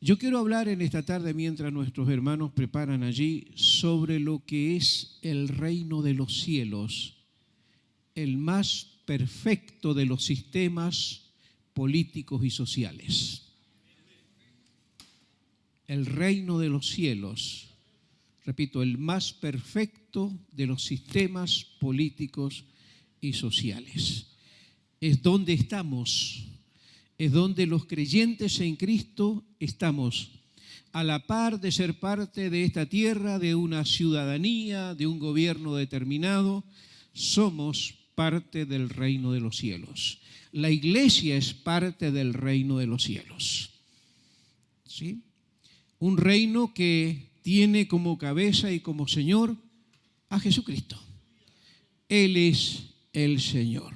Yo quiero hablar en esta tarde, mientras nuestros hermanos preparan allí, sobre lo que es el reino de los cielos, el más perfecto de los sistemas políticos y sociales. El reino de los cielos, repito, el más perfecto de los sistemas políticos y sociales. Es donde estamos, es donde los creyentes en Cristo estamos, a la par de ser parte de esta tierra, de una ciudadanía, de un gobierno determinado. Somos parte del reino de los cielos. La iglesia es parte del reino de los cielos. ¿Sí? Un reino que tiene como cabeza y como Señor a Jesucristo. Él es el Señor.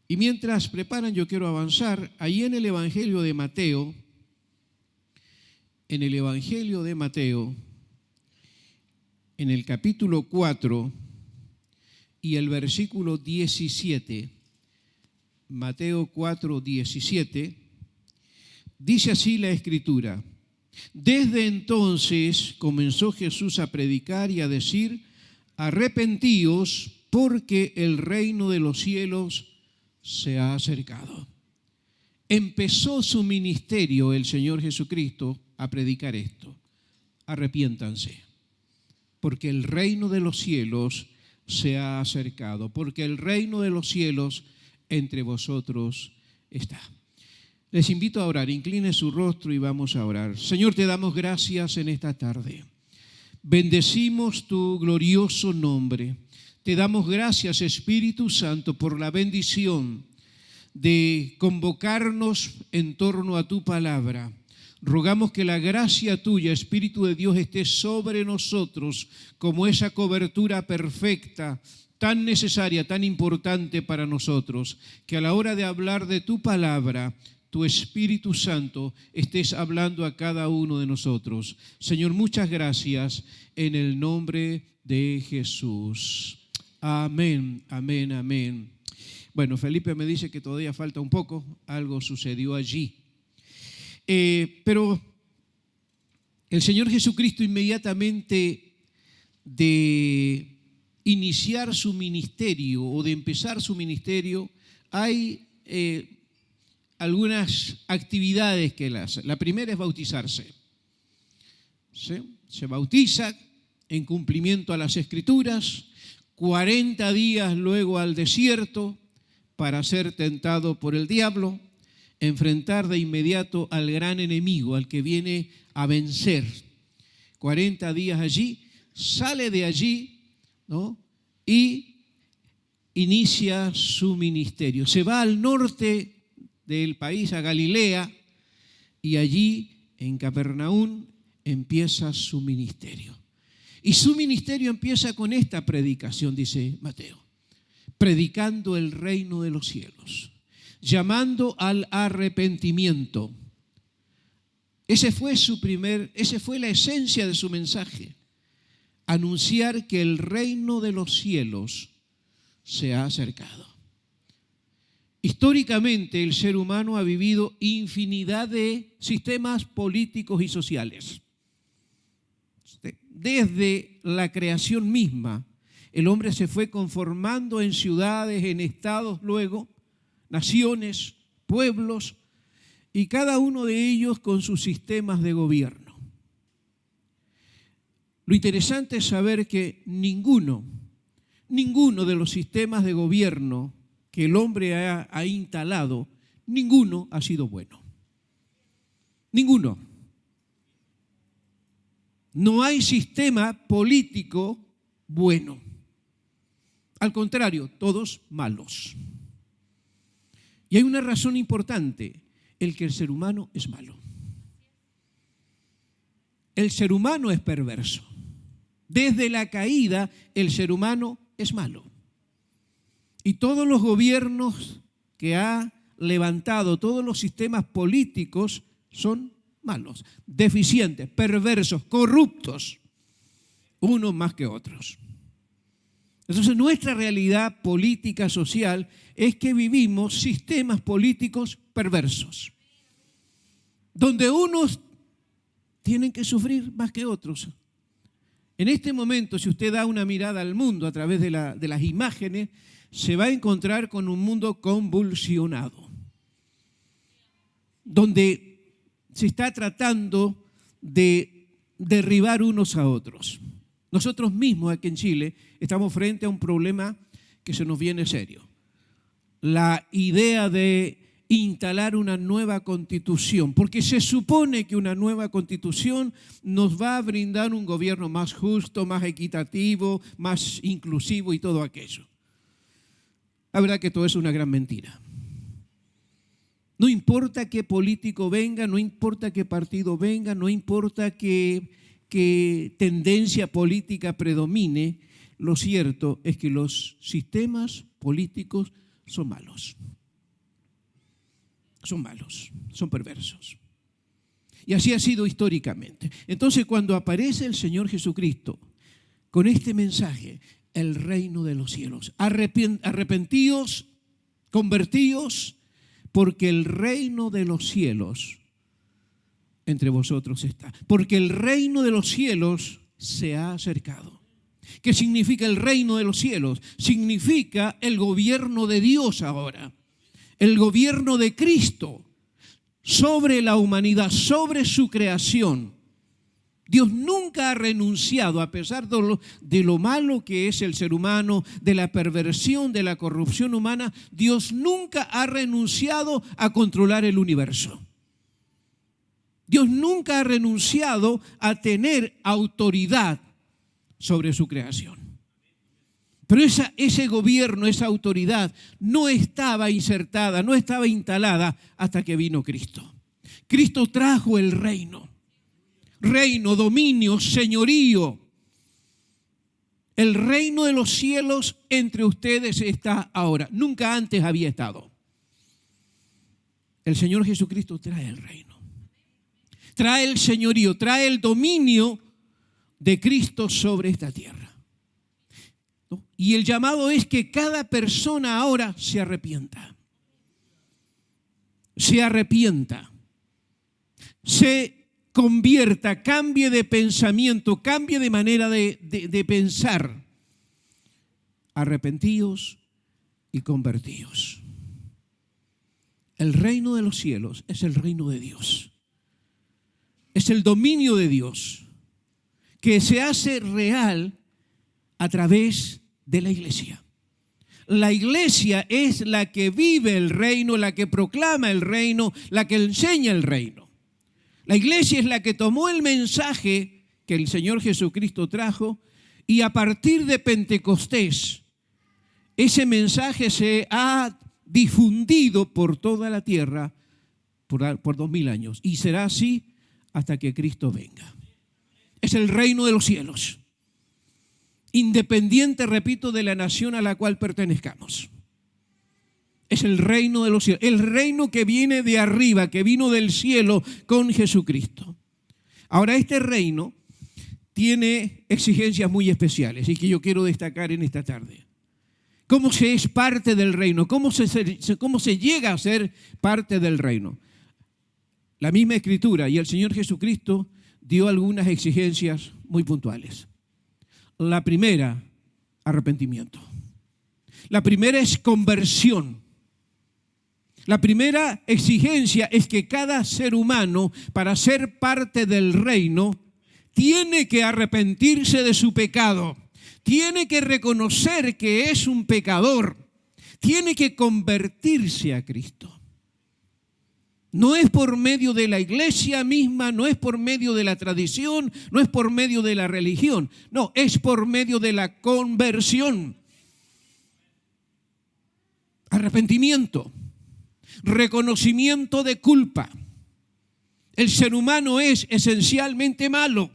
Y mientras preparan, yo quiero avanzar. Ahí en el Evangelio de Mateo, en el capítulo 4 y el versículo 17, Mateo 4, 17, dice así la Escritura: desde entonces comenzó Jesús a predicar y a decir: arrepentíos, porque el reino de los cielos se ha acercado. Empezó su ministerio el Señor Jesucristo a predicar esto: arrepiéntanse, porque el reino de los cielos se ha acercado, porque el reino de los cielos entre vosotros está. Les invito a orar. Incline su rostro y vamos a orar. Señor, te damos gracias en esta tarde. Bendecimos tu glorioso nombre. Te damos gracias, Espíritu Santo, por la bendición de convocarnos en torno a tu palabra. Rogamos que la gracia tuya, Espíritu de Dios, esté sobre nosotros como esa cobertura perfecta, tan necesaria, tan importante para nosotros, que a la hora de hablar de tu palabra, tu Espíritu Santo estés hablando a cada uno de nosotros. Señor, muchas gracias en el nombre de Jesús. Amén, amén, amén. Bueno, Felipe me dice que todavía falta un poco, algo sucedió allí. Pero el Señor Jesucristo, inmediatamente de iniciar su ministerio o de empezar su ministerio, hay algunas actividades que él hace. La primera es bautizarse. ¿Sí? Se bautiza en cumplimiento a las Escrituras, 40 días luego al desierto para ser tentado por el diablo, enfrentar de inmediato al gran enemigo, al que viene a vencer. 40 días allí, sale de allí, ¿no? Y inicia su ministerio. Se va al norte del país, a Galilea, y allí en Capernaum empieza su ministerio. Y su ministerio empieza con esta predicación, dice Mateo: predicando el reino de los cielos, llamando al arrepentimiento. Esa fue la esencia de su mensaje: anunciar que el reino de los cielos se ha acercado. Históricamente el ser humano ha vivido infinidad de sistemas políticos y sociales. Desde la creación misma, el hombre se fue conformando en ciudades, en estados, luego naciones, pueblos, y cada uno de ellos con sus sistemas de gobierno. Lo interesante es saber que ninguno de los sistemas de gobierno que el hombre ha instalado, ninguno ha sido bueno. Ninguno. No hay sistema político bueno. Al contrario, todos malos. Y hay una razón importante: el que el ser humano es malo. El ser humano es perverso. Desde la caída, el ser humano es malo. Y todos los gobiernos que ha levantado, todos los sistemas políticos son malos, deficientes, perversos, corruptos, unos más que otros. Entonces, nuestra realidad política, social, es que vivimos sistemas políticos perversos, donde unos tienen que sufrir más que otros. En este momento, si usted da una mirada al mundo a través de las imágenes, se va a encontrar con un mundo convulsionado, donde se está tratando de derribar unos a otros. Nosotros mismos aquí en Chile estamos frente a un problema que se nos viene serio. La idea de instalar una nueva constitución, porque se supone que una nueva constitución nos va a brindar un gobierno más justo, más equitativo, más inclusivo y todo aquello. La verdad que todo es una gran mentira. No importa qué político venga, no importa qué partido venga, no importa qué tendencia política predomine, lo cierto es que los sistemas políticos son malos. Son malos, son perversos. Y así ha sido históricamente. Entonces, cuando aparece el Señor Jesucristo con este mensaje, el reino de los cielos, arrepentíos, convertíos, porque el reino de los cielos entre vosotros está. Porque el reino de los cielos se ha acercado. ¿Qué significa el reino de los cielos? Significa el gobierno de Dios ahora. El gobierno de Cristo sobre la humanidad, sobre su creación. Dios nunca ha renunciado, a pesar de lo malo que es el ser humano, de la perversión, de la corrupción humana, Dios nunca ha renunciado a controlar el universo. Dios nunca ha renunciado a tener autoridad sobre su creación. Pero ese gobierno, esa autoridad, no estaba insertada, no estaba instalada hasta que vino Cristo. Cristo trajo el reino. Reino, dominio, señorío. El reino de los cielos entre ustedes está ahora. Nunca antes había estado. El Señor Jesucristo trae el reino. Trae el señorío, trae el dominio de Cristo sobre esta tierra. ¿No? Y el llamado es que cada persona ahora se arrepienta. Se arrepienta. Se convierta, cambie de pensamiento, cambie de manera de pensar. Arrepentíos y convertíos. El reino de los cielos es el reino de Dios. Es el dominio de Dios que se hace real a través de la iglesia. La iglesia es la que vive el reino, la que proclama el reino, la que enseña el reino. La iglesia es la que tomó el mensaje que el Señor Jesucristo trajo y a partir de Pentecostés, ese mensaje se ha difundido por toda la tierra por 2000 años y será así hasta que Cristo venga. Es el reino de los cielos. Independiente, repito, de la nación a la cual pertenezcamos. Es el reino de los cielos. El reino que viene de arriba, que vino del cielo con Jesucristo. Ahora, este reino tiene exigencias muy especiales y que yo quiero destacar en esta tarde. ¿Cómo se es parte del reino? ¿Cómo se llega a ser parte del reino? La misma Escritura y el Señor Jesucristo dio algunas exigencias muy puntuales. La primera, arrepentimiento. La primera es conversión. La primera exigencia es que cada ser humano, para ser parte del reino, tiene que arrepentirse de su pecado. Tiene que reconocer que es un pecador. Tiene que convertirse a Cristo. No es por medio de la iglesia misma, no es por medio de la tradición, no es por medio de la religión. No, es por medio de la conversión. Arrepentimiento, reconocimiento de culpa. El ser humano es esencialmente malo.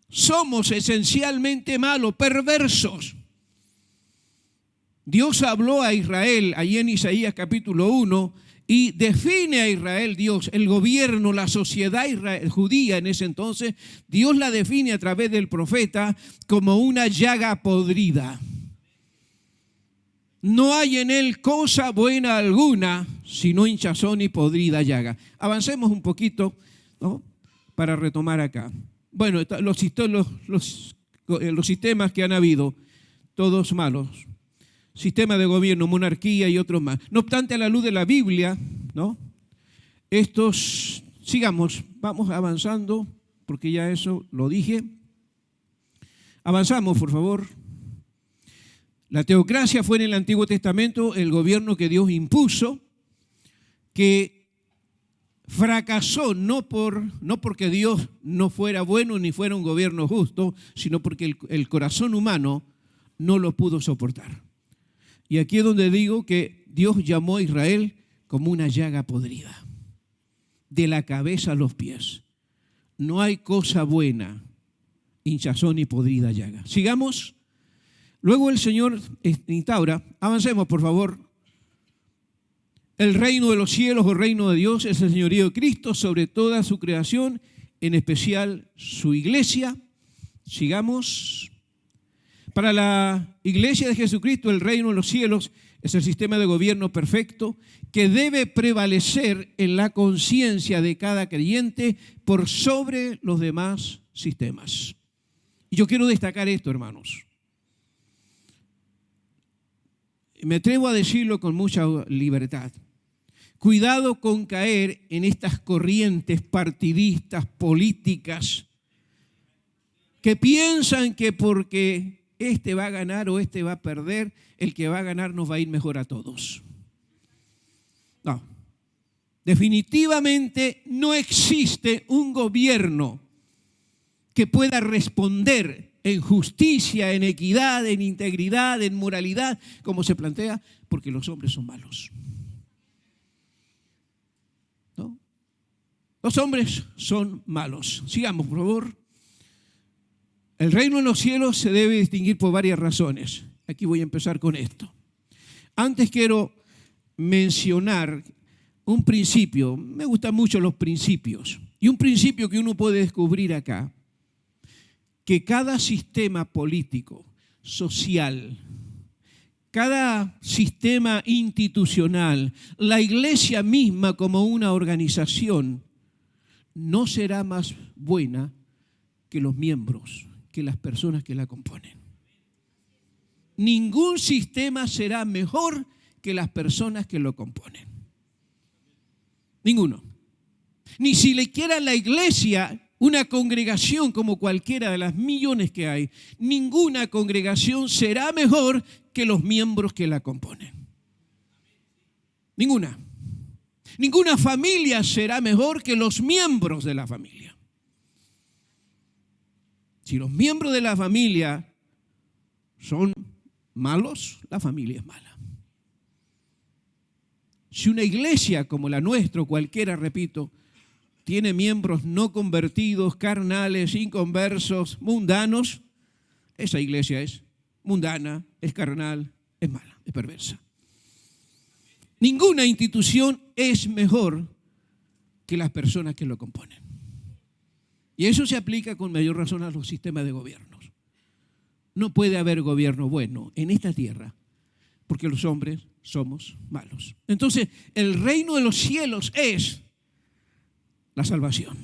Somos esencialmente malos, perversos. Dios habló a Israel, allí en Isaías capítulo 1, y define a Israel, Dios, el gobierno, la sociedad judía en ese entonces, Dios la define a través del profeta como una llaga podrida. No hay en él cosa buena alguna, sino hinchazón y podrida llaga. Avancemos un poquito, ¿no? para retomar acá. Bueno, los sistemas que han habido, todos malos. Sistema de gobierno, monarquía y otros más. No obstante, a la luz de la Biblia, ¿no? Sigamos, vamos avanzando, porque ya eso lo dije. Avanzamos, por favor. La teocracia fue en el Antiguo Testamento el gobierno que Dios impuso, que fracasó no porque Dios no fuera bueno ni fuera un gobierno justo, sino porque el corazón humano no lo pudo soportar. Y aquí es donde digo que Dios llamó a Israel como una llaga podrida, de la cabeza a los pies. No hay cosa buena, hinchazón y podrida llaga. Sigamos. Luego el Señor instaura, avancemos por favor. El reino de los cielos o reino de Dios es el señorío de Cristo sobre toda su creación, en especial su iglesia. Sigamos. Para la iglesia de Jesucristo, el reino de los cielos es el sistema de gobierno perfecto que debe prevalecer en la conciencia de cada creyente por sobre los demás sistemas. Y yo quiero destacar esto, hermanos. Me atrevo a decirlo con mucha libertad. Cuidado con caer en estas corrientes partidistas, políticas, que piensan que porque este va a ganar o este va a perder, el que va a ganar nos va a ir mejor a todos. No. Definitivamente no existe un gobierno que pueda responder en justicia, en equidad, en integridad, en moralidad, como se plantea, porque los hombres son malos. ¿No? Los hombres son malos. Sigamos, por favor. El reino de los cielos se debe distinguir por varias razones. Aquí voy a empezar con esto. Antes quiero mencionar un principio. Me gustan mucho los principios. Y un principio que uno puede descubrir acá, que cada sistema político, social, cada sistema institucional, la iglesia misma como una organización, no será más buena que los miembros, que las personas que la componen. Ningún sistema será mejor que las personas que lo componen. Ninguno. Ni siquiera la iglesia, una congregación como cualquiera de las millones que hay, ninguna congregación será mejor que los miembros que la componen. Ninguna. Ninguna familia será mejor que los miembros de la familia. Si los miembros de la familia son malos, la familia es mala. Si una iglesia como la nuestra, cualquiera, repito, tiene miembros no convertidos, carnales, inconversos, mundanos, esa iglesia es mundana, es carnal, es mala, es perversa. Ninguna institución es mejor que las personas que lo componen. Y eso se aplica con mayor razón a los sistemas de gobiernos. No puede haber gobierno bueno en esta tierra porque los hombres somos malos. Entonces, el reino de los cielos es la salvación.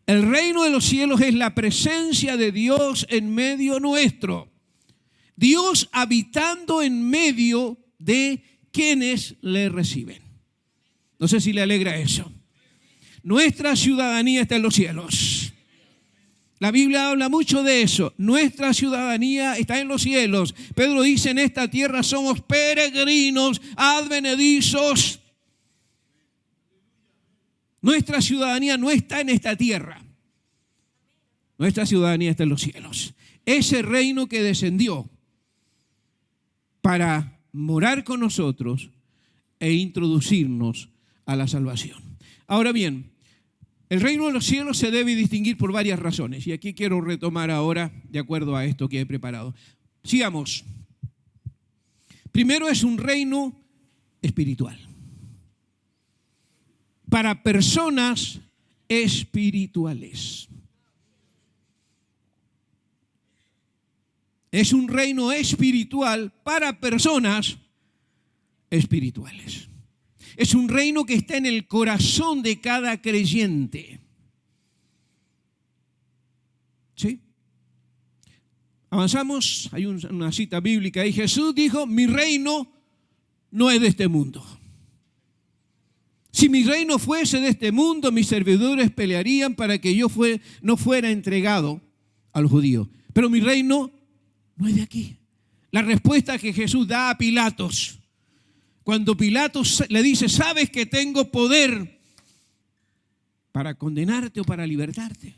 El reino de los cielos es la presencia de Dios en medio nuestro. Dios habitando en medio de quienes le reciben. No sé si le alegra eso. Nuestra ciudadanía está en los cielos. La Biblia habla mucho de eso. Nuestra ciudadanía está en los cielos. Pedro dice, en esta tierra somos peregrinos, advenedizos. Nuestra ciudadanía no está en esta tierra. Nuestra ciudadanía está en los cielos. Ese reino que descendió para morar con nosotros e introducirnos a la salvación. Ahora bien, el reino de los cielos se debe distinguir por varias razones. Y aquí quiero retomar ahora de acuerdo a esto que he preparado. Sigamos. Primero, es un reino espiritual. Para personas espirituales. Es un reino espiritual para personas espirituales. Es un reino que está en el corazón de cada creyente. ¿Sí? Avanzamos, hay una cita bíblica y Jesús dijo, mi reino no es de este mundo. Si mi reino fuese de este mundo, mis servidores pelearían para que yo no fuera entregado a los judíos. Pero mi reino no es de aquí. La respuesta que Jesús da a Pilatos, cuando Pilatos le dice, sabes que tengo poder para condenarte o para libertarte.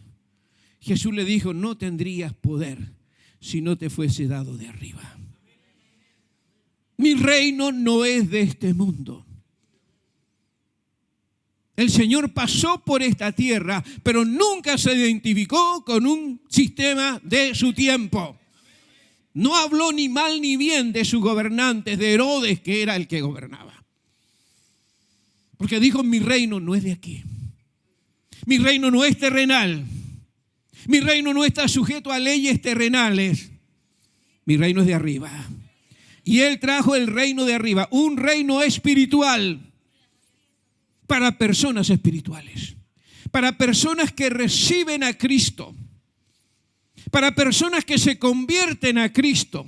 Jesús le dijo, no tendrías poder si no te fuese dado de arriba. Mi reino no es de este mundo. El Señor pasó por esta tierra, pero nunca se identificó con un sistema de su tiempo. No habló ni mal ni bien de sus gobernantes, de Herodes, que era el que gobernaba. Porque dijo, mi reino no es de aquí. Mi reino no es terrenal. Mi reino no está sujeto a leyes terrenales. Mi reino es de arriba. Y Él trajo el reino de arriba, un reino espiritual para personas espirituales, para personas que reciben a Cristo, para personas que se convierten a Cristo,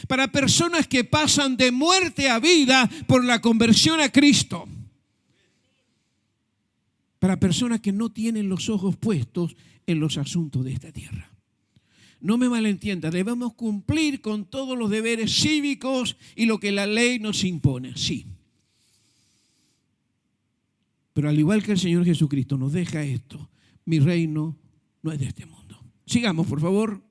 para personas que pasan de muerte a vida por la conversión a Cristo, para personas que no tienen los ojos puestos en los asuntos de esta tierra. No me malentienda, debemos cumplir con todos los deberes cívicos y lo que la ley nos impone, sí. Pero al igual que el Señor Jesucristo nos deja esto, mi reino no es de este mundo. Sigamos, por favor.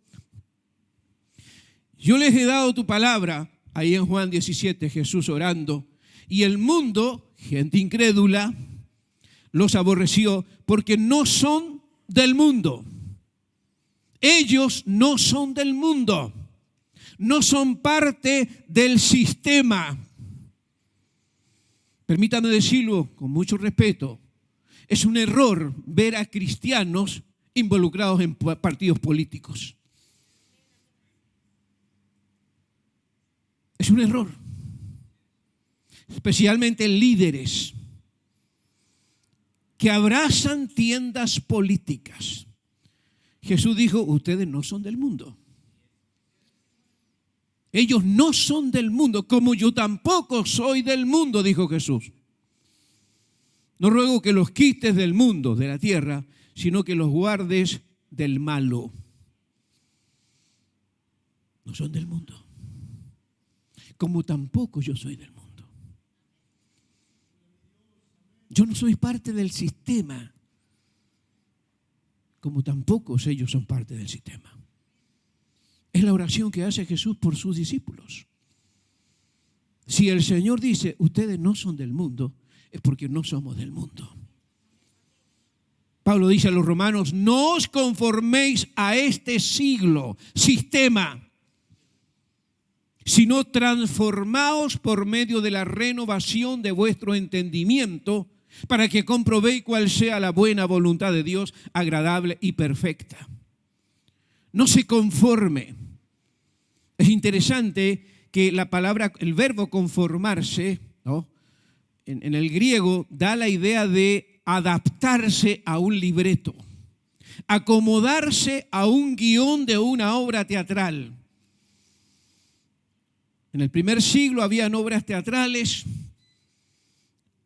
Yo les he dado tu palabra, ahí en Juan 17, Jesús orando, y el mundo, gente incrédula, los aborreció porque no son del mundo. Ellos no son del mundo, no son parte del sistema. Permítame decirlo con mucho respeto, es un error ver a cristianos involucrados en partidos políticos. Es un error, especialmente líderes que abrazan tiendas políticas. Jesús dijo, ustedes no son del mundo. Ellos no son del mundo, como yo tampoco soy del mundo, dijo Jesús. No ruego que los quites del mundo, de la tierra, sino que los guardes del malo. No son del mundo, como tampoco yo soy del mundo. Yo no soy parte del sistema, como tampoco ellos son parte del sistema. Es la oración que hace Jesús por sus discípulos. Si el Señor dice, ustedes no son del mundo, es porque no somos del mundo. Pablo dice a los romanos, no os conforméis a este siglo, sistema, sino transformaos por medio de la renovación de vuestro entendimiento, para que comprobéis cuál sea la buena voluntad de Dios, agradable y perfecta. No se conforme. Es interesante que la palabra, el verbo conformarse, ¿no?, en el griego da la idea de adaptarse a un libreto, acomodarse a un guión de una obra teatral. En el primer siglo habían obras teatrales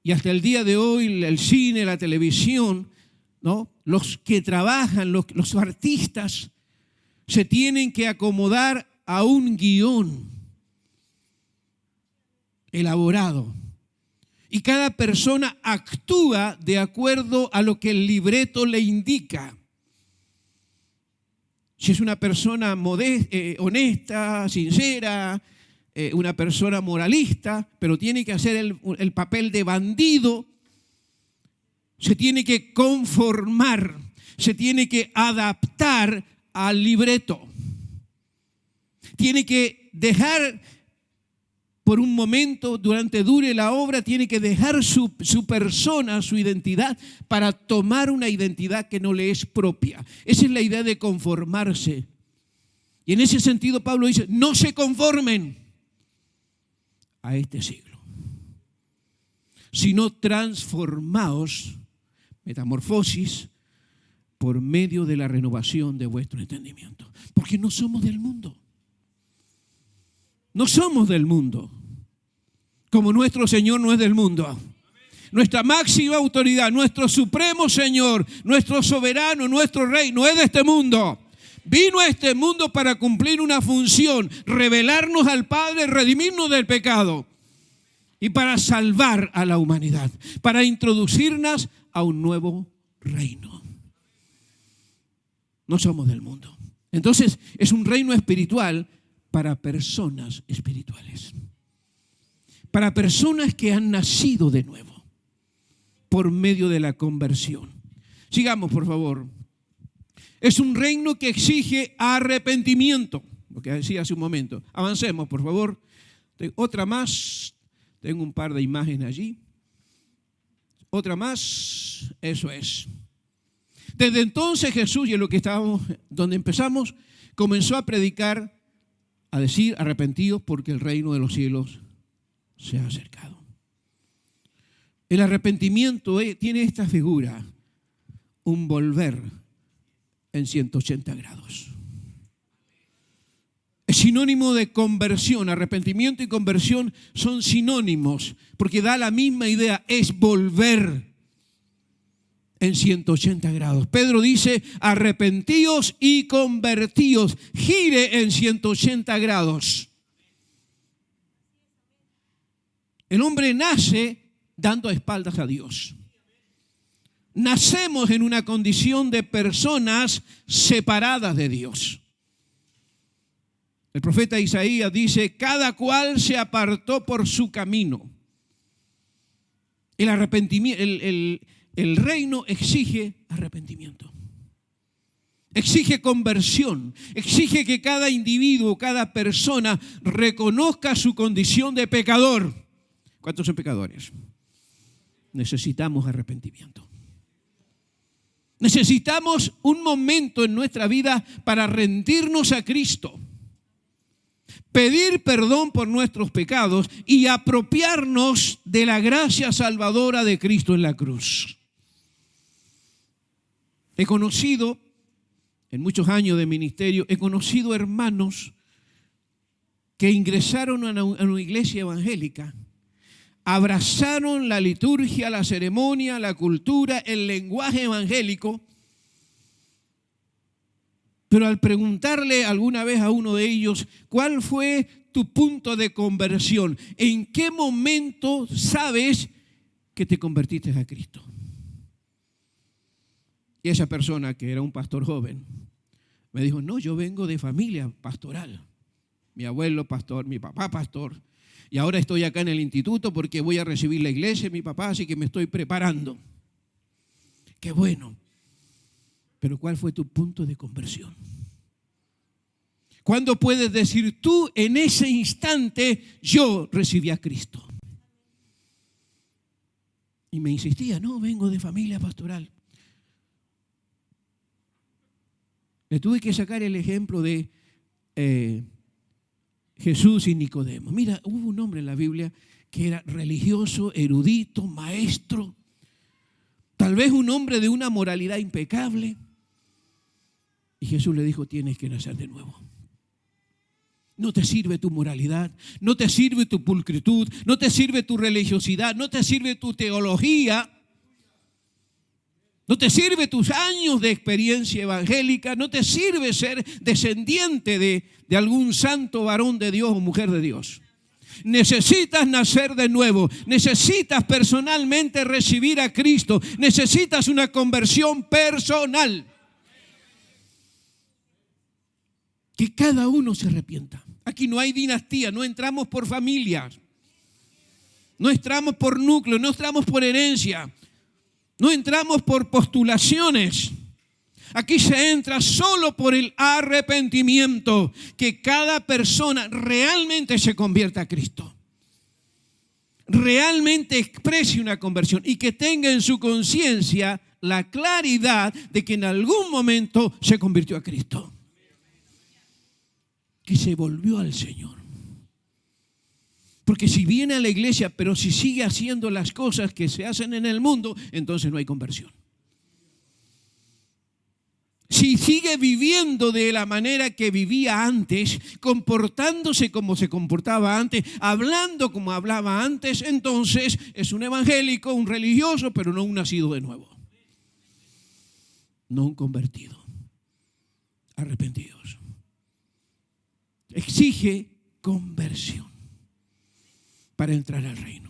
y hasta el día de hoy el cine, la televisión, ¿no?, los que trabajan, los artistas, se tienen que acomodar a un guión elaborado. Y cada persona actúa de acuerdo a lo que el libreto le indica. Si es una persona honesta, sincera, una persona moralista, pero tiene que hacer el papel de bandido, se tiene que conformar, se tiene que adaptar al libreto. Tiene que dejar por un momento, durante dure la obra, tiene que dejar su persona, su identidad, para tomar una identidad que no le es propia. Esa es la idea de conformarse. Y en ese sentido Pablo dice, no se conformen a este siglo, sino transformaos, metamorfosis, por medio de la renovación de vuestro entendimiento. Porque no somos del mundo. No somos del mundo. Como nuestro Señor no es del mundo. Nuestra máxima autoridad, nuestro supremo Señor, nuestro soberano, nuestro Rey, no es de este mundo. Vino a este mundo para cumplir una función, revelarnos al Padre, redimirnos del pecado y para salvar a la humanidad, para introducirnos a un nuevo reino. No somos del mundo. Entonces, es un reino espiritual para personas espirituales. Para personas que han nacido de nuevo por medio de la conversión. Sigamos, por favor. Es un reino que exige arrepentimiento, lo que decía hace un momento. Avancemos, por favor. Otra más. Tengo un par de imágenes allí. Otra más. Eso es. Desde entonces Jesús, y en lo que estábamos, donde empezamos, comenzó a predicar, a decir, arrepentidos porque el reino de los cielos se ha acercado. El arrepentimiento tiene esta figura, un volver en 180 grados. Es sinónimo de conversión. Arrepentimiento y conversión son sinónimos porque da la misma idea, es volver en 180 grados. Pedro dice, arrepentíos y convertíos, gire en 180 grados. El hombre nace dando espaldas a Dios. Nacemos en una condición de personas separadas de Dios. El profeta Isaías dice, cada cual se apartó por su camino. El arrepentimiento, el reino exige arrepentimiento. Exige conversión. Exige que cada individuo, cada persona reconozca su condición de pecador. ¿Cuántos son pecadores? Necesitamos arrepentimiento. Necesitamos un momento en nuestra vida para rendirnos a Cristo, pedir perdón por nuestros pecados y apropiarnos de la gracia salvadora de Cristo en la cruz. He conocido, en muchos años de ministerio, he conocido hermanos que ingresaron a una iglesia evangélica, abrazaron la liturgia, la ceremonia, la cultura, el lenguaje evangélico, pero al preguntarle alguna vez a uno de ellos, ¿cuál fue tu punto de conversión? ¿En qué momento sabes que te convertiste a Cristo? Y esa persona, que era un pastor joven, me dijo, no, yo vengo de familia pastoral. Mi abuelo pastor, mi papá pastor. Y ahora estoy acá en el instituto porque voy a recibir la iglesia de mi papá, así que me estoy preparando. Qué bueno. Pero ¿cuál fue tu punto de conversión? ¿Cuándo puedes decir tú en ese instante yo recibí a Cristo? Y me insistía, no, vengo de familia pastoral. Le tuve que sacar el ejemplo de Jesús y Nicodemo. Mira, hubo un hombre en la Biblia que era religioso, erudito, maestro, tal vez un hombre de una moralidad impecable. Y Jesús le dijo, tienes que nacer de nuevo. No te sirve tu moralidad, no te sirve tu pulcritud, no te sirve tu religiosidad, no te sirve tu teología, no te sirve tus años de experiencia evangélica, no te sirve ser descendiente de algún santo varón de Dios o mujer de Dios. Necesitas nacer de nuevo, necesitas personalmente recibir a Cristo, necesitas una conversión personal. Que cada uno se arrepienta. Aquí no hay dinastía, no entramos por familias, no entramos por núcleo, no entramos por herencia, no entramos por postulaciones. Aquí se entra solo por el arrepentimiento, que cada persona realmente se convierta a Cristo, realmente exprese una conversión y que tenga en su conciencia la claridad de que en algún momento se convirtió a Cristo, que se volvió al Señor. Porque si viene a la iglesia, pero si sigue haciendo las cosas que se hacen en el mundo, entonces no hay conversión. si sigue viviendo de la manera que vivía antes, comportándose como se comportaba antes, hablando como hablaba antes, entonces es un evangélico, un religioso, pero no un nacido de nuevo. No un convertido. Arrepentidos. Exige conversión para entrar al reino.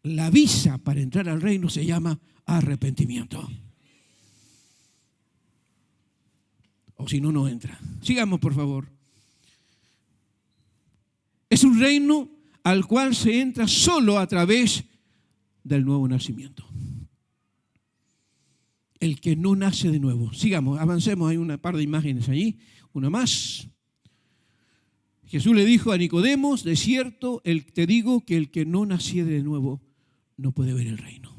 La visa para entrar al reino se llama arrepentimiento. O si no, no entra. Sigamos, por favor. Es un reino al cual se entra solo a través del nuevo nacimiento. El que no nace de nuevo. Sigamos, avancemos. Hay una par de imágenes allí. Una más. Jesús le dijo a Nicodemo, de cierto, te digo que el que no naciere de nuevo no puede ver el reino.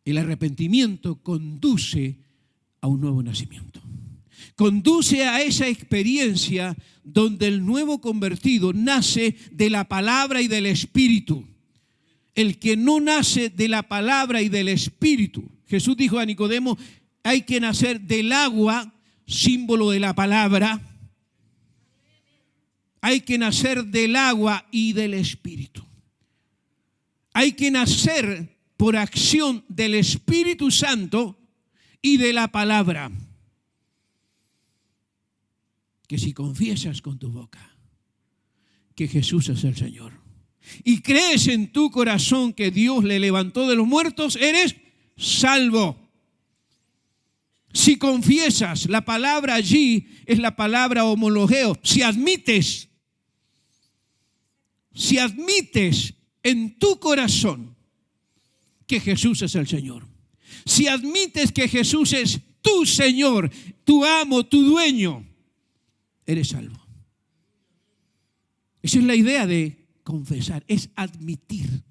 El arrepentimiento conduce a un nuevo nacimiento. Conduce a esa experiencia donde el nuevo convertido nace de la palabra y del Espíritu. El que no nace de la palabra y del Espíritu. Jesús dijo a Nicodemo, hay que nacer del agua, símbolo de la palabra. Hay que nacer del agua y del Espíritu. Hay que nacer por acción del Espíritu Santo y de la palabra. Que si confiesas con tu boca que Jesús es el Señor y crees en tu corazón que Dios le levantó de los muertos, eres salvo. Si confiesas, la palabra allí es la palabra homologeo. Si admites en tu corazón que Jesús es el Señor, si admites que Jesús es tu Señor, tu amo, tu dueño, eres salvo. Esa es la idea de confesar, es admitir.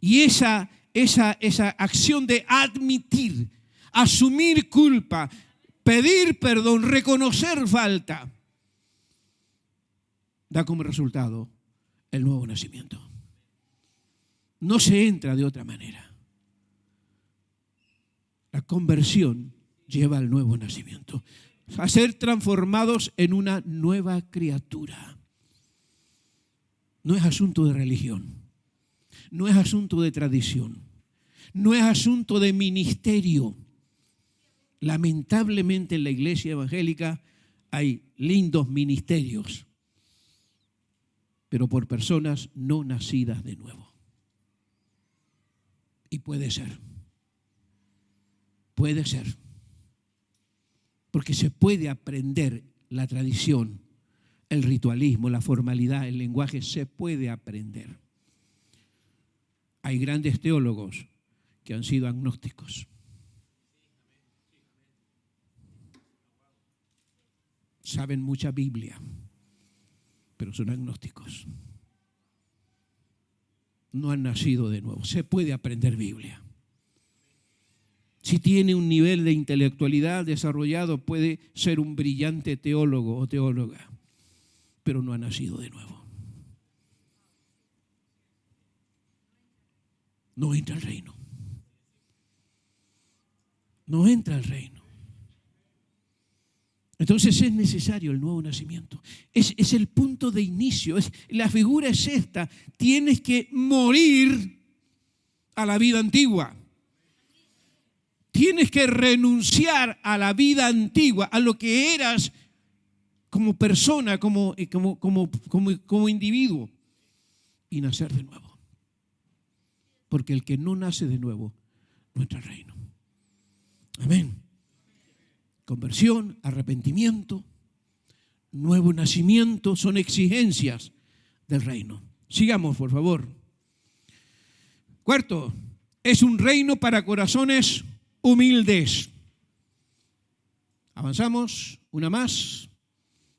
Y esa acción de admitir, asumir culpa, pedir perdón, reconocer falta, da como resultado el nuevo nacimiento. No se entra de otra manera. La conversión lleva al nuevo nacimiento, a ser transformados en una nueva criatura. No es asunto de religión, no es asunto de tradición, no es asunto de ministerio. Lamentablemente en la iglesia evangélica hay lindos ministerios, pero por personas no nacidas de nuevo. Y puede ser, porque se puede aprender la tradición, el ritualismo, la formalidad, el lenguaje, se puede aprender. Hay grandes teólogos que han sido agnósticos. Saben mucha Biblia, pero son agnósticos. No han nacido de nuevo. Se puede aprender Biblia. Si tiene un nivel de intelectualidad desarrollado, puede ser un brillante teólogo o teóloga, pero no ha nacido de nuevo. No entra al reino. No entra al reino. Entonces es necesario el nuevo nacimiento. Es el punto de inicio. La figura es esta. Tienes que morir a la vida antigua. Tienes que renunciar a la vida antigua, a lo que eras como persona, como individuo, y nacer de nuevo. Porque el que no nace de nuevo no entra al reino. Amén. Conversión, arrepentimiento, nuevo nacimiento son exigencias del reino. Sigamos, por favor. Cuarto, es un reino para corazones humildes. Avanzamos, una más.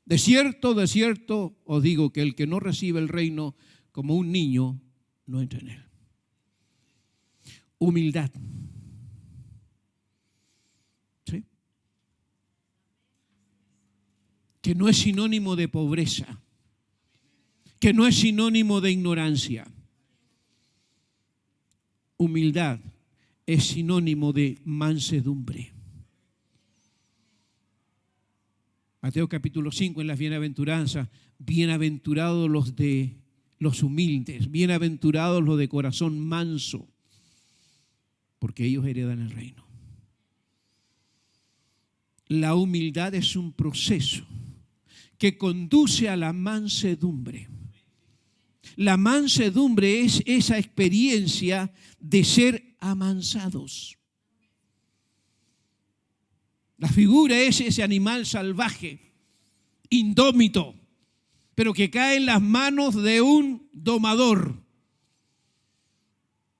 De cierto os digo que el que no recibe el reino como un niño, no entra en él. Humildad. ¿Sí? Que no es sinónimo de pobreza, que no es sinónimo de ignorancia. Humildad es sinónimo de mansedumbre. Mateo capítulo 5 en las bienaventuranzas, bienaventurados los humildes, bienaventurados los de corazón manso, porque ellos heredan el reino. La humildad es un proceso que conduce a la mansedumbre. La mansedumbre es esa experiencia de ser amansados. La figura es ese animal salvaje, indómito, pero que cae en las manos de un domador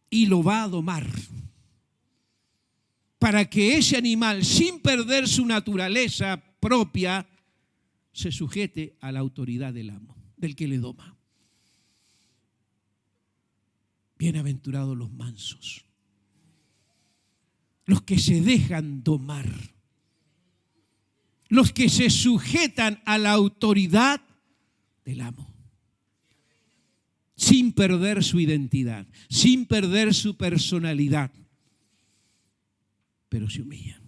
y lo va a domar. Para que ese animal, sin perder su naturaleza propia, se sujete a la autoridad del amo, del que le doma. Bienaventurados los mansos, los que se dejan domar, los que se sujetan a la autoridad del amo, sin perder su identidad, sin perder su personalidad, pero se humillan.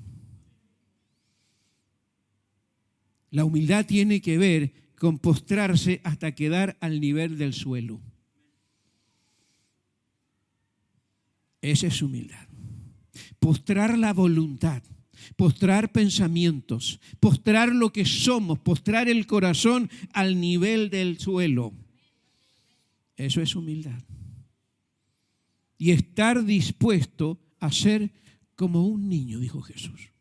La humildad tiene que ver con postrarse hasta quedar al nivel del suelo. Esa es humildad. Postrar la voluntad, postrar pensamientos, postrar lo que somos, postrar el corazón al nivel del suelo. Eso es humildad. Y estar dispuesto a ser como un niño, dijo Jesús.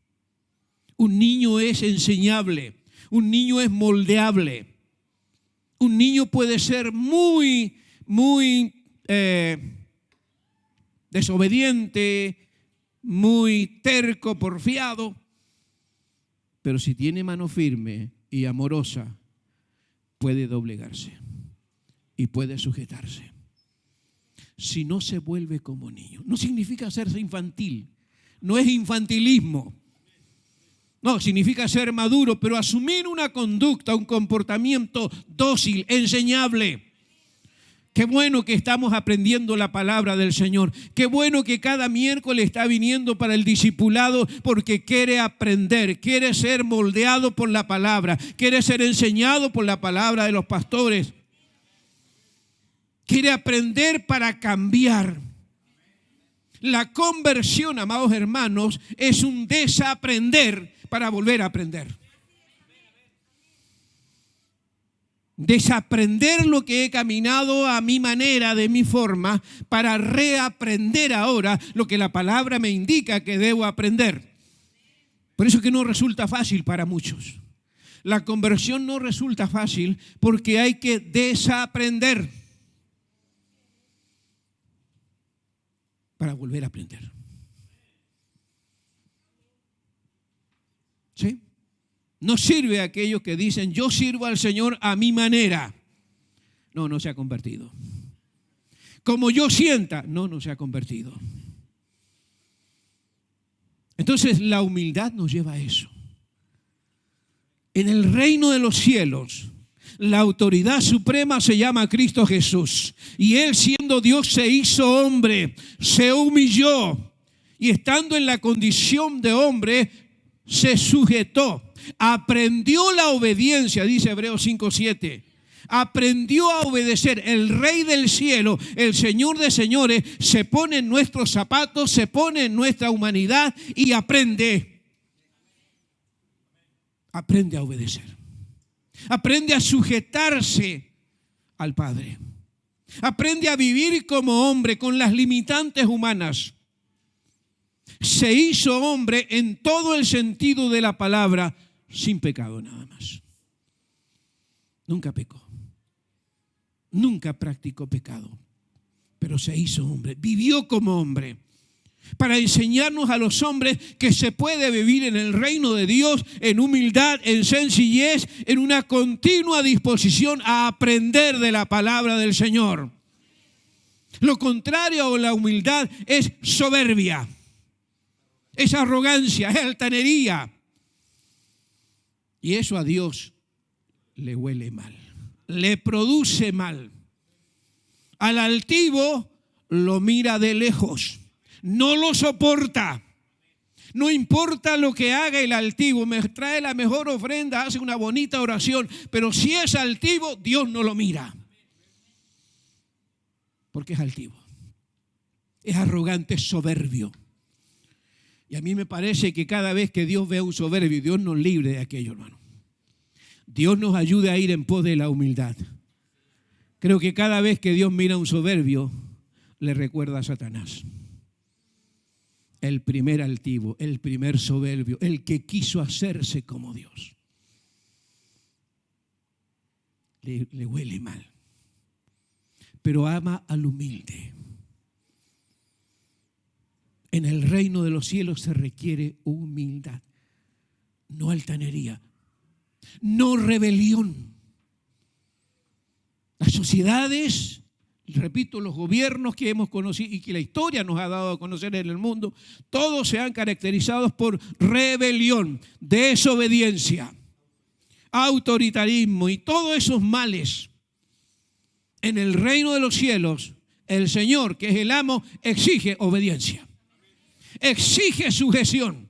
Un niño es enseñable, un niño es moldeable. Un niño puede ser muy desobediente, muy terco, porfiado, pero si tiene mano firme y amorosa, puede doblegarse y puede sujetarse. Si no se vuelve como niño, no significa hacerse infantil, no es infantilismo. No, significa ser maduro, pero asumir una conducta, un comportamiento dócil, enseñable. Qué bueno que estamos aprendiendo la palabra del Señor. Qué bueno que cada miércoles está viniendo para el discipulado porque quiere aprender, quiere ser moldeado por la palabra, quiere ser enseñado por la palabra de los pastores. Quiere aprender para cambiar. La conversión, amados hermanos, es un desaprender para volver a aprender. Desaprender lo que he caminado a mi manera, de mi forma, para reaprender ahora lo que la palabra me indica que debo aprender. Por eso es que no resulta fácil para muchos. La conversión no resulta fácil porque hay que desaprender para volver a aprender. ¿Sí? No sirve a aquellos que dicen, yo sirvo al Señor a mi manera. No, no se ha convertido. Como yo sienta, no se ha convertido. Entonces la humildad nos lleva a eso. En el reino de los cielos, la autoridad suprema se llama Cristo Jesús. Y Él, siendo Dios, se hizo hombre, se humilló. Y estando en la condición de hombre, se sujetó. Aprendió la obediencia, dice Hebreos 5:7. Aprendió a obedecer. El Rey del cielo, el Señor de señores, se pone en nuestros zapatos, se pone en nuestra humanidad y aprende. Aprende a obedecer. Aprende a sujetarse al Padre. Aprende a vivir como hombre con las limitantes humanas. Se hizo hombre en todo el sentido de la palabra, sin pecado nada más. Nunca pecó. Nunca practicó pecado. Pero se hizo hombre. Vivió como hombre. Para enseñarnos a los hombres que se puede vivir en el reino de Dios en humildad, en sencillez, en una continua disposición a aprender de la palabra del Señor. Lo contrario a la humildad es soberbia, es arrogancia, es altanería. Y eso a Dios le huele mal, le produce mal. Al altivo lo mira de lejos, No lo soporta. No importa lo que haga el altivo, me trae la mejor ofrenda, hace una bonita oración, pero si es altivo, Dios no lo mira. Porque es altivo. Es arrogante, es soberbio. Y a mí me parece que cada vez que Dios ve a un soberbio, Dios nos libre de aquello, hermano. Dios nos ayude a ir en pos de la humildad. Creo que cada vez que Dios mira a un soberbio, le recuerda a Satanás. El primer altivo, el primer soberbio, el que quiso hacerse como Dios. Le huele mal. Pero ama al humilde. En el reino de los cielos se requiere humildad, no altanería, no rebelión. Las sociedades, repito, los gobiernos que hemos conocido y que la historia nos ha dado a conocer en el mundo, todos se han caracterizado por rebelión, desobediencia, autoritarismo y todos esos males. En el reino de los cielos, el Señor, que es el amo, exige obediencia. Exige sujeción,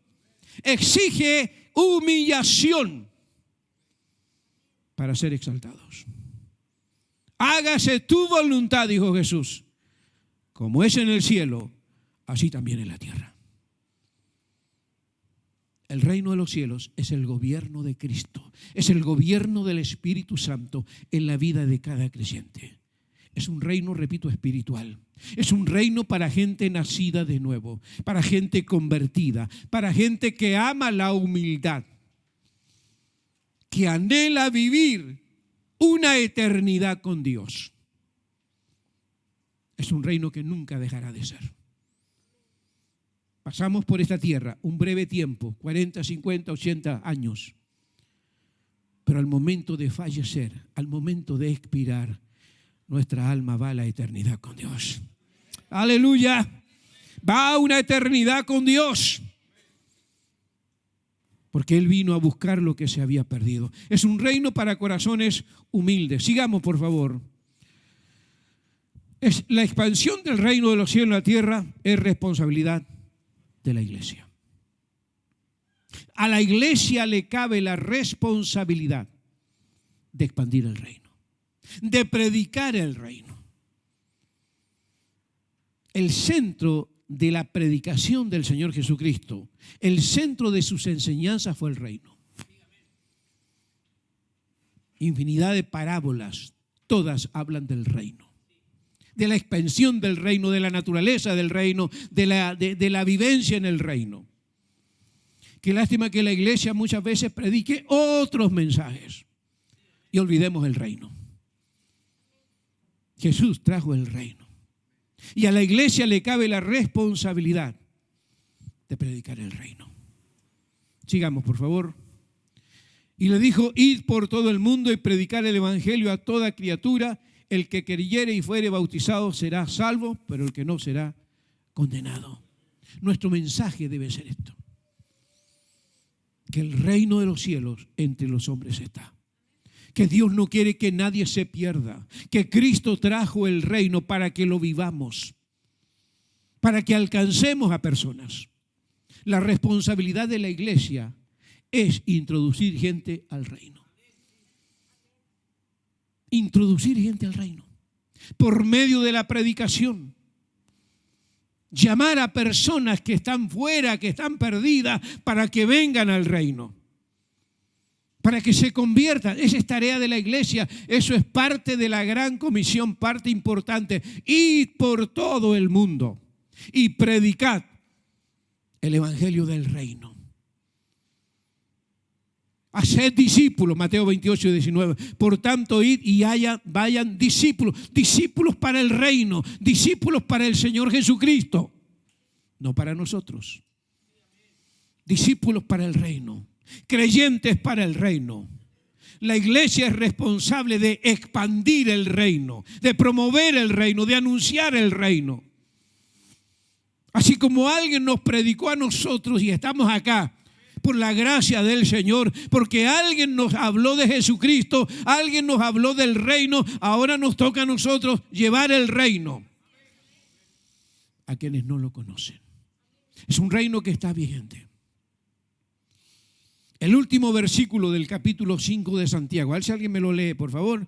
exige humillación para ser exaltados. Hágase tu voluntad, dijo Jesús, como es en el cielo, así también en la tierra. El reino de los cielos es el gobierno de Cristo, es el gobierno del Espíritu Santo en la vida de cada creyente. Es un reino, repito, espiritual. Es un reino para gente nacida de nuevo, para gente convertida, para gente que ama la humildad, que anhela vivir una eternidad con Dios. Es un reino que nunca dejará de ser. Pasamos por esta tierra un breve tiempo, 40, 50, 80 años, pero al momento de fallecer, al momento de expirar, nuestra alma va a la eternidad con Dios. Aleluya. Va a una eternidad con Dios. Porque Él vino a buscar lo que se había perdido. Es un reino para corazones humildes. Sigamos, por favor. La expansión del reino de los cielos en la tierra es responsabilidad de la iglesia. A la iglesia le cabe la responsabilidad de expandir el reino, de predicar el reino. El centro de la predicación del Señor Jesucristo, el centro de sus enseñanzas fue el reino. Infinidad de parábolas, todas hablan del reino, de la expansión del reino, de la naturaleza del reino, de la vivencia en el reino. Qué lástima que la iglesia muchas veces predique otros mensajes y olvidemos el reino. Jesús trajo el reino. Y a la iglesia le cabe la responsabilidad de predicar el reino. Sigamos, por favor. Y le dijo: id por todo el mundo y predicar el evangelio a toda criatura. El que creyere y fuere bautizado será salvo, pero el que no será condenado. Nuestro mensaje debe ser esto: que el reino de los cielos entre los hombres está. Que Dios no quiere que nadie se pierda, que Cristo trajo el reino para que lo vivamos, para que alcancemos a personas. La responsabilidad de la iglesia es introducir gente al reino. Introducir gente al reino por medio de la predicación. Llamar a personas que están fuera, que están perdidas, para que vengan al reino, para que se conviertan. Esa es tarea de la iglesia. Eso es parte de la gran comisión, parte importante. Id por todo el mundo y predicad el evangelio del reino. Haced discípulos, Mateo 28, 19. Por tanto, id y vayan discípulos. Discípulos para el reino, discípulos para el Señor Jesucristo, no para nosotros. Discípulos para el reino. Creyentes para el reino. La iglesia es responsable de expandir el reino, de promover el reino, de anunciar el reino. Así como alguien nos predicó a nosotros y estamos acá por la gracia del Señor, porque alguien nos habló de Jesucristo, alguien nos habló del reino, ahora nos toca a nosotros llevar el reino. a quienes no lo conocen. Es un reino que está vigente. El último versículo del capítulo 5 de Santiago. A ver si alguien me lo lee, por favor.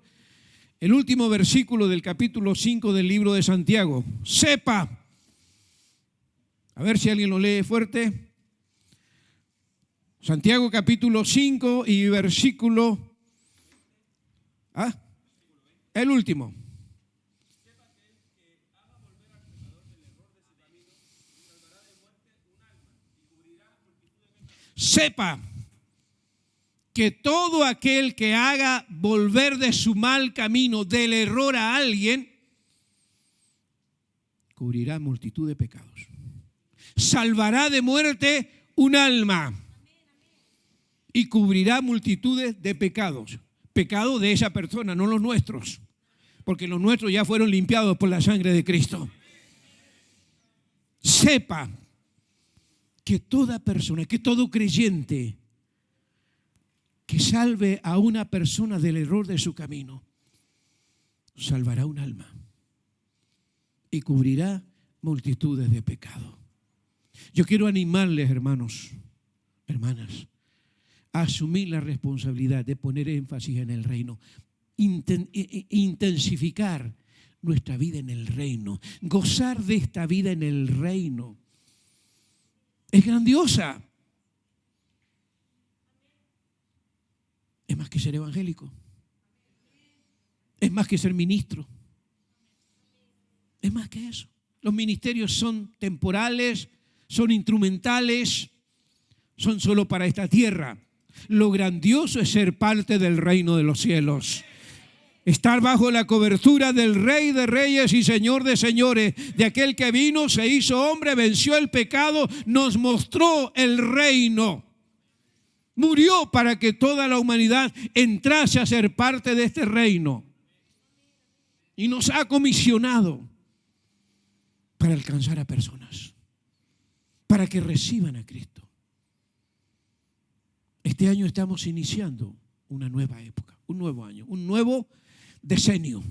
El último versículo del capítulo 5 del libro de Santiago. Sepa. A ver si alguien lo lee fuerte. Santiago capítulo 5 y versículo... El último. Sepa que todo aquel que haga volver de su mal camino, del error a alguien, cubrirá multitud de pecados. Salvará de muerte un alma y cubrirá multitudes de pecados. Pecados de esa persona, no los nuestros, porque los nuestros ya fueron limpiados por la sangre de Cristo. Sepa que toda persona, que todo creyente que salve a una persona del error de su camino, salvará un alma y cubrirá multitudes de pecados. Yo quiero animarles, hermanos, hermanas, a asumir la responsabilidad de poner énfasis en el reino, intensificar nuestra vida en el reino, gozar de esta vida en el reino. Es grandiosa. Es más que ser evangélico. Es más que ser ministro. Es más que eso. Los ministerios son temporales, son instrumentales, son solo para esta tierra. Lo grandioso es ser parte del reino de los cielos. Estar bajo la cobertura del Rey de Reyes y Señor de Señores, de aquel que vino, se hizo hombre, venció el pecado, nos mostró el reino. Murió para que toda la humanidad entrase a ser parte de este reino. Y nos ha comisionado para alcanzar a personas, para que reciban a Cristo. Este año estamos iniciando una nueva época, un nuevo año, un nuevo decenio.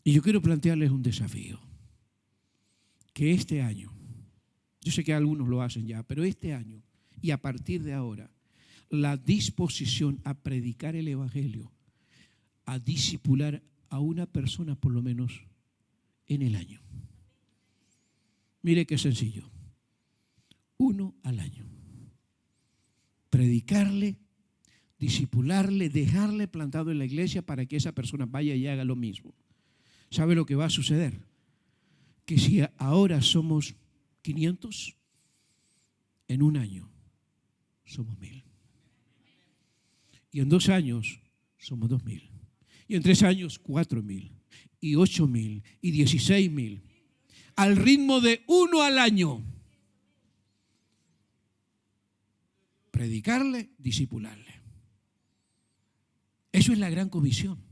Y yo quiero plantearles un desafío. Que este año, yo sé que algunos lo hacen ya, pero este año y a partir de ahora, la disposición a predicar el evangelio, a discipular a una persona por lo menos en el año. Mire qué sencillo. 1 al año. Predicarle, discipularle, dejarle plantado en la iglesia para que esa persona vaya y haga lo mismo. ¿Sabe lo que va a suceder? Que si ahora somos 500, en un año somos 1000. Y en 2 años somos 2000. Y en 3 años 4000. Y 8000. Y 16000. Al ritmo de 1 al año. Predicarle, discipularle. Eso es la gran comisión.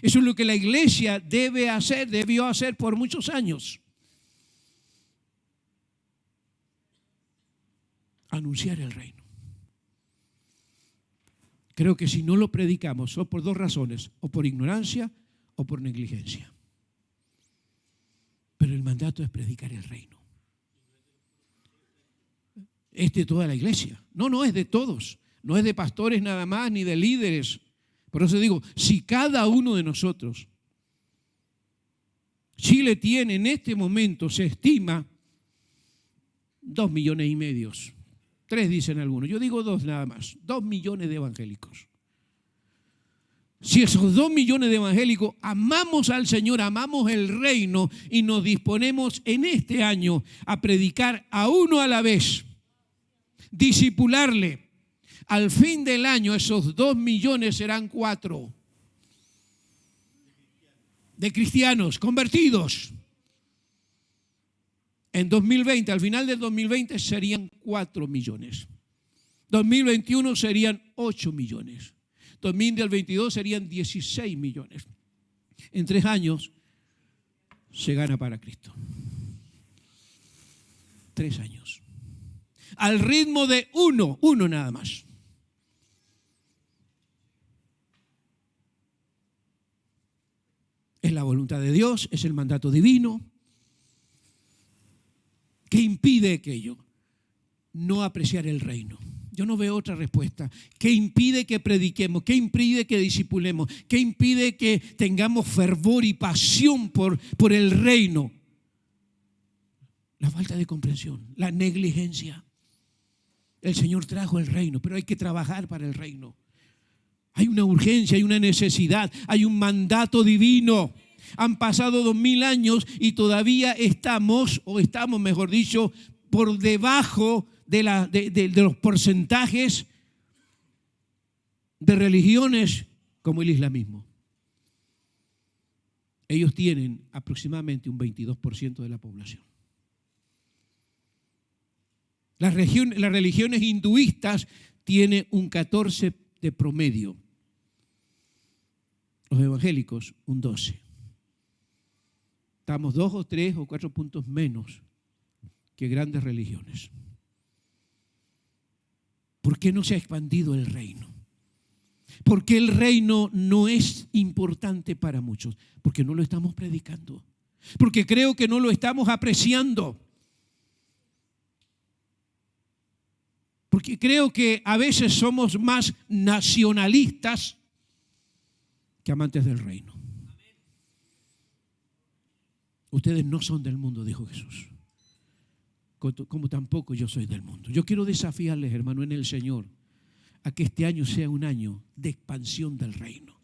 Eso es lo que la iglesia debió hacer por muchos años. Anunciar el reino. Creo que si no lo predicamos, son por 2 razones, o por ignorancia o por negligencia. Pero el mandato es predicar el reino. Es de toda la iglesia. No es de todos. No es de pastores nada más, ni de líderes. Por eso digo, si cada uno de nosotros, Chile tiene en este momento, se estima, 2,5 millones. 3 dicen algunos. Yo digo 2 nada más. 2 millones de evangélicos. Si esos 2 millones de evangélicos amamos al Señor, amamos el reino y nos disponemos en este año a predicar a uno a la vez, discipularle, al fin del año esos 2 millones serán 4 de cristianos convertidos. En 2020, al final del 2020 serían 4 millones. 2021 serían 8 millones. 2022 serían 16 millones. En 3 años se gana para Cristo. 3 años. Al ritmo de uno nada más. Es la voluntad de Dios, es el mandato divino. ¿Qué impide aquello? No apreciar el reino. Yo no veo otra respuesta. ¿Qué impide que prediquemos? ¿Qué impide que discipulemos? ¿Qué impide que tengamos fervor y pasión por el reino? La falta de comprensión, la negligencia. El Señor trajo el reino, pero hay que trabajar para el reino. Hay una urgencia, hay una necesidad, hay un mandato divino. Han pasado 2000 años y todavía estamos, mejor dicho, por debajo de los porcentajes de religiones como el islamismo. Ellos tienen aproximadamente un 22% de la población. Las religiones hinduistas tienen un 14% de promedio. Los evangélicos, un 12%. Estamos 2 o 3 o 4 puntos menos que grandes religiones. ¿Por qué no se ha expandido el reino? ¿Por qué el reino no es importante para muchos? Porque no lo estamos predicando. Porque creo que no lo estamos apreciando. Porque creo que a veces somos más nacionalistas que amantes del reino. Ustedes no son del mundo, dijo Jesús, como tampoco yo soy del mundo. Yo quiero desafiarles, hermano, en el Señor, a que este año sea un año de expansión del reino.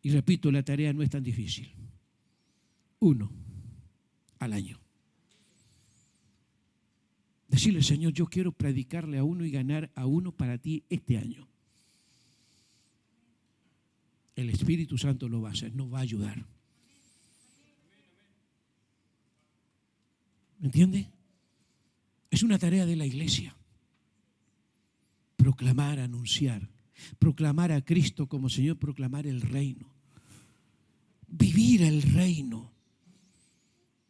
Y repito, la tarea no es tan difícil. 1 al año. Decirle, Señor, yo quiero predicarle a uno y ganar a uno para ti este año. El Espíritu Santo lo va a hacer, nos va a ayudar. ¿Me entiende? Es una tarea de la iglesia. Proclamar, anunciar, proclamar a Cristo como Señor, proclamar el reino. Vivir el reino.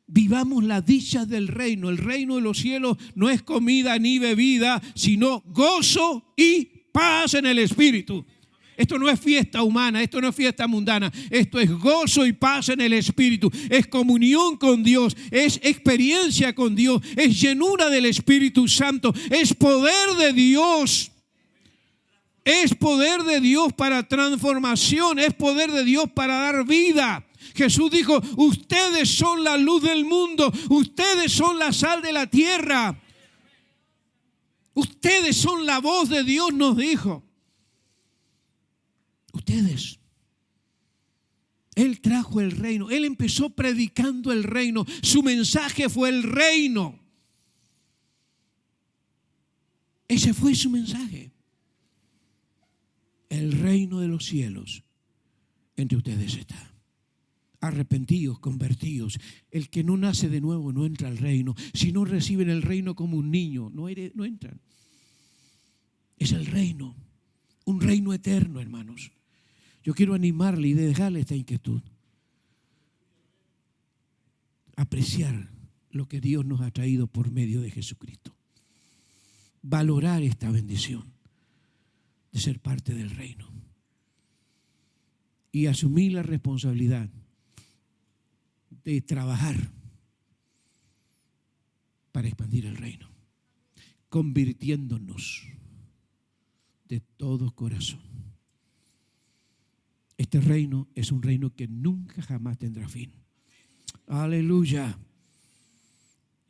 Vivamos la dicha del reino. El reino de los cielos no es comida ni bebida, sino gozo y paz en el Espíritu. Esto no es fiesta humana, esto no es fiesta mundana, esto es gozo y paz en el Espíritu, es comunión con Dios, es experiencia con Dios, es llenura del Espíritu Santo, es poder de Dios. Es poder de Dios para transformación, es poder de Dios para dar vida. Jesús dijo, ustedes son la luz del mundo, ustedes son la sal de la tierra. Ustedes son la voz de Dios, nos dijo. Ustedes. Él trajo el reino, Él empezó predicando el reino, su mensaje fue el reino. Ese fue su mensaje. El reino de los cielos entre ustedes está. Arrepentidos, convertidos. El que no nace de nuevo no entra al reino. Si no reciben el reino como un niño, no entran. Es el reino, un reino eterno, hermanos. Yo quiero animarle y dejarle esta inquietud. Apreciar lo que Dios nos ha traído por medio de Jesucristo. Valorar esta bendición de ser parte del reino. Y asumir la responsabilidad de trabajar para expandir el reino. Convirtiéndonos de todo corazón. Este reino es un reino que nunca jamás tendrá fin. Aleluya.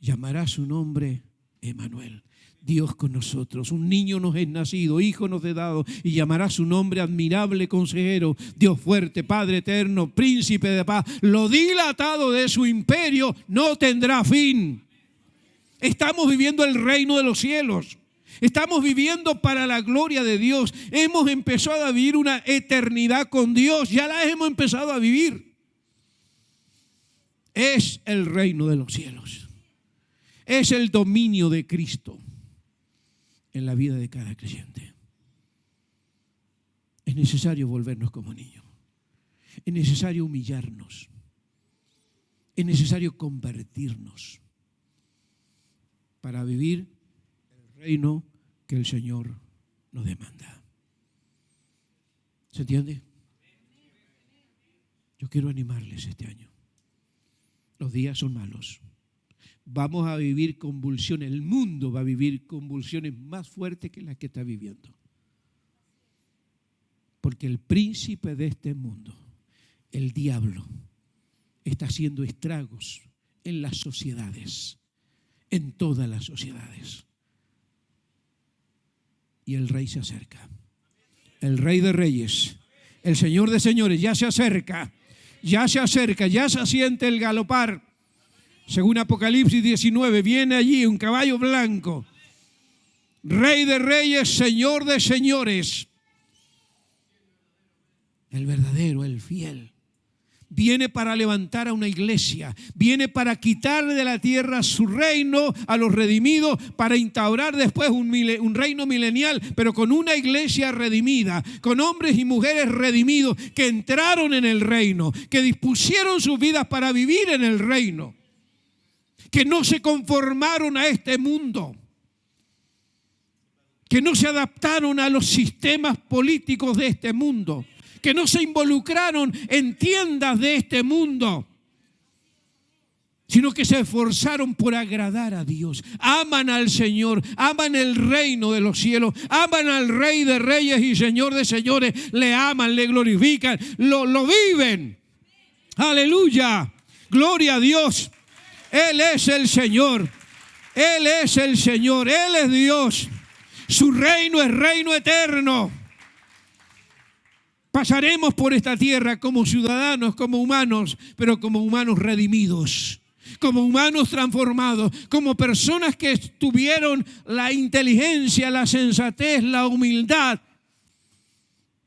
Llamará su nombre Emmanuel, Dios con nosotros. Un niño nos es nacido, hijo nos es dado, y llamará su nombre admirable consejero, Dios fuerte, Padre eterno, príncipe de paz. Lo dilatado de su imperio no tendrá fin. Estamos viviendo el reino de los cielos. Estamos viviendo para la gloria de Dios. Hemos empezado a vivir una eternidad con Dios. Ya la hemos empezado a vivir. Es el reino de los cielos. Es el dominio de Cristo en la vida de cada creyente. Es necesario volvernos como niños. Es necesario humillarnos. Es necesario convertirnos para vivir el reino que el Señor nos demanda. ¿Se entiende? Yo quiero animarles este año. Los días son malos. Vamos a vivir convulsiones. El mundo va a vivir convulsiones más fuertes que las que está viviendo. Porque el príncipe de este mundo, el diablo, está haciendo estragos en las sociedades, en todas las sociedades. Y el rey se acerca. El rey de reyes, el señor de señores, ya se acerca. Ya se acerca, ya se siente el galopar. Según Apocalipsis 19, viene allí un caballo blanco. Rey de reyes, señor de señores. El verdadero, el fiel. Viene para levantar a una iglesia, viene para quitar de la tierra su reino a los redimidos, para instaurar después un reino milenial, pero con una iglesia redimida, con hombres y mujeres redimidos que entraron en el reino, que dispusieron sus vidas para vivir en el reino, que no se conformaron a este mundo, que no se adaptaron a los sistemas políticos de este mundo, que no se involucraron en tiendas de este mundo, sino que se esforzaron por agradar a Dios. Aman al Señor, aman el reino de los cielos, aman al Rey de reyes y Señor de señores, le aman, le glorifican, lo viven. Aleluya, gloria a Dios. Él es el Señor, Él es el Señor, Él es Dios. Su reino es reino eterno. Pasaremos por esta tierra como ciudadanos, como humanos, pero como humanos redimidos, como humanos transformados, como personas que tuvieron la inteligencia, la sensatez, la humildad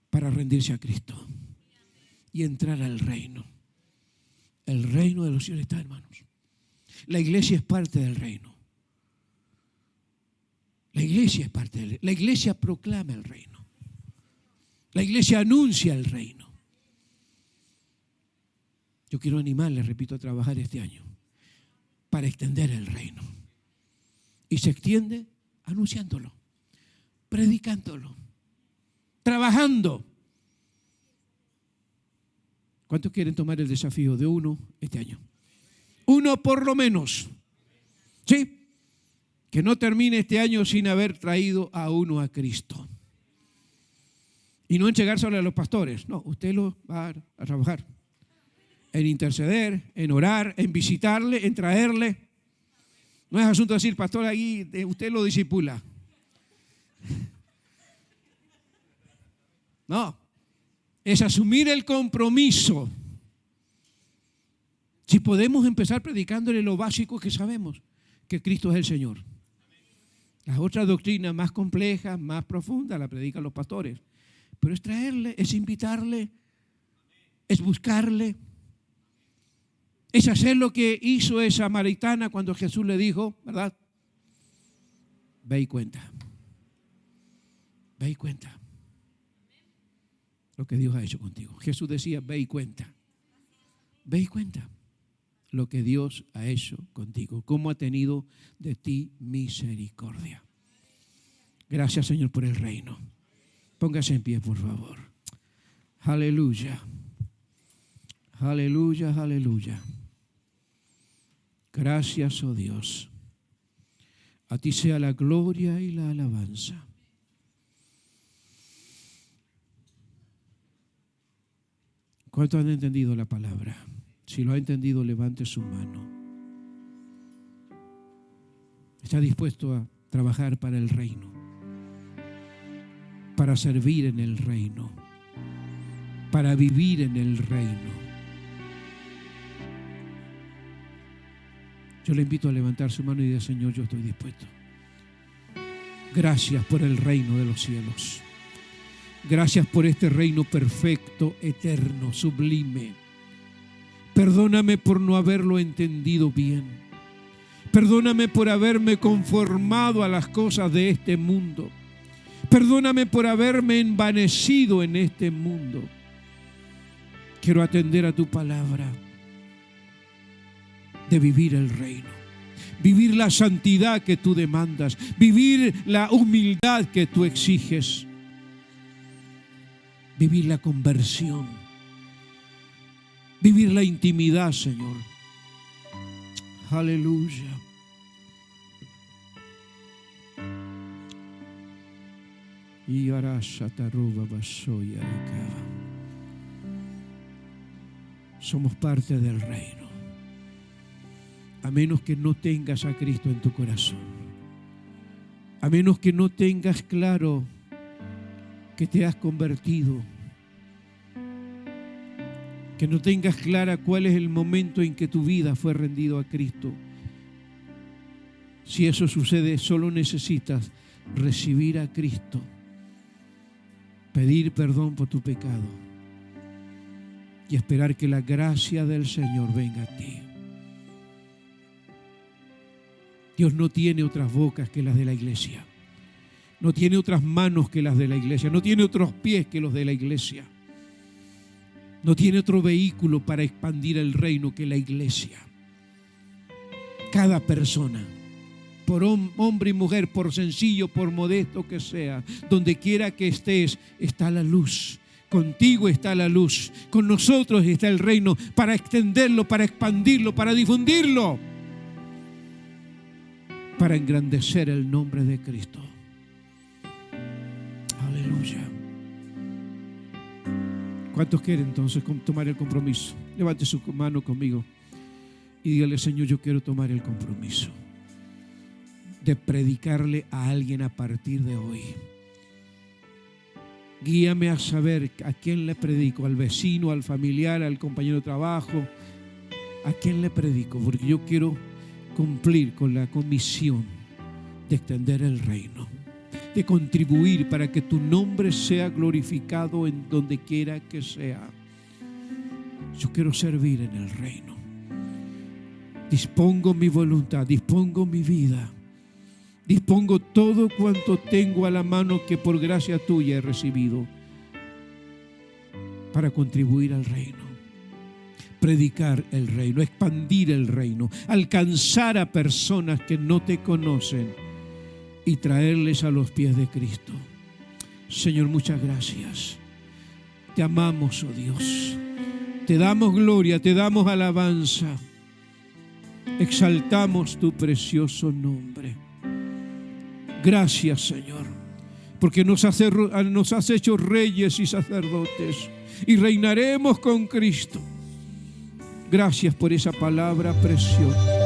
para rendirse a Cristo y entrar al reino. El reino de los cielos está, hermanos. La iglesia es parte del reino. La iglesia es parte del reino. La iglesia proclama el reino. La iglesia anuncia el reino. Yo quiero animarles, repito, a trabajar este año para extender el reino. Y se extiende anunciándolo, predicándolo, trabajando. ¿Cuántos quieren tomar el desafío de uno este año? Uno por lo menos. ¿Sí? Que no termine este año sin haber traído a uno a Cristo. Y no entregárselo a los pastores. No, usted lo va a trabajar. En interceder, en orar, en visitarle, en traerle. No es asunto de decir, pastor, ahí usted lo discipula. No, es asumir el compromiso. Si podemos empezar predicándole lo básico que sabemos, que Cristo es el Señor. Las otras doctrinas más complejas, más profundas, las predican los pastores. Pero es traerle, es invitarle, es buscarle, es hacer lo que hizo esa samaritana cuando Jesús le dijo, ¿verdad? Ve y cuenta. Ve y cuenta lo que Dios ha hecho contigo. Jesús decía, ve y cuenta. Ve y cuenta lo que Dios ha hecho contigo. Cómo ha tenido de ti misericordia. Gracias, Señor, por el reino. Póngase en pie, por favor. Aleluya. Aleluya, aleluya. Gracias, oh Dios. A ti sea la gloria y la alabanza. ¿Cuántos han entendido la palabra? Si lo ha entendido, levante su mano. ¿Está dispuesto a trabajar para el reino? Para servir en el reino, para vivir en el reino. Yo le invito a levantar su mano y decir, Señor, yo estoy dispuesto. Gracias por el reino de los cielos. Gracias por este reino perfecto, eterno, sublime. Perdóname por no haberlo entendido bien. Perdóname por haberme conformado a las cosas de este mundo. Perdóname por haberme envanecido en este mundo. Quiero atender a tu palabra de vivir el reino, vivir la santidad que tú demandas, vivir la humildad que tú exiges, vivir la conversión, vivir la intimidad, Señor. Aleluya. Y ahora Shataruba Basoya Rekaba. Somos parte del reino. A menos que no tengas a Cristo en tu corazón. A menos que no tengas claro que te has convertido. Que no tengas clara cuál es el momento en que tu vida fue rendido a Cristo. Si eso sucede, solo necesitas recibir a Cristo. Pedir perdón por tu pecado y esperar que la gracia del Señor venga a ti. Dios no tiene otras bocas que las de la iglesia. No tiene otras manos que las de la iglesia. No tiene otros pies que los de la iglesia. No tiene otro vehículo para expandir el reino que la iglesia. Cada persona, por hombre y mujer, por sencillo, por modesto que sea, donde quiera que estés, está la luz. Contigo está la luz. Con nosotros está el reino para extenderlo, para expandirlo, para difundirlo, para engrandecer el nombre de Cristo. Aleluya. ¿Cuántos quieren entonces tomar el compromiso? Levante su mano conmigo y dígale: Señor, yo quiero tomar el compromiso de predicarle a alguien a partir de hoy. Guíame a saber a quién le predico, al vecino, al familiar, al compañero de trabajo, a quién le predico, porque yo quiero cumplir con la comisión de extender el reino, de contribuir para que tu nombre sea glorificado en donde quiera que sea. Yo quiero servir en el reino. Dispongo mi voluntad, dispongo mi vida. Dispongo todo cuanto tengo a la mano que por gracia tuya he recibido para contribuir al reino, predicar el reino, expandir el reino, alcanzar a personas que no te conocen y traerles a los pies de Cristo. Señor, muchas gracias. Te amamos, oh Dios. Te damos gloria, te damos alabanza. Exaltamos tu precioso nombre. Gracias, Señor, porque nos has hecho reyes y sacerdotes y reinaremos con Cristo. Gracias por esa palabra preciosa.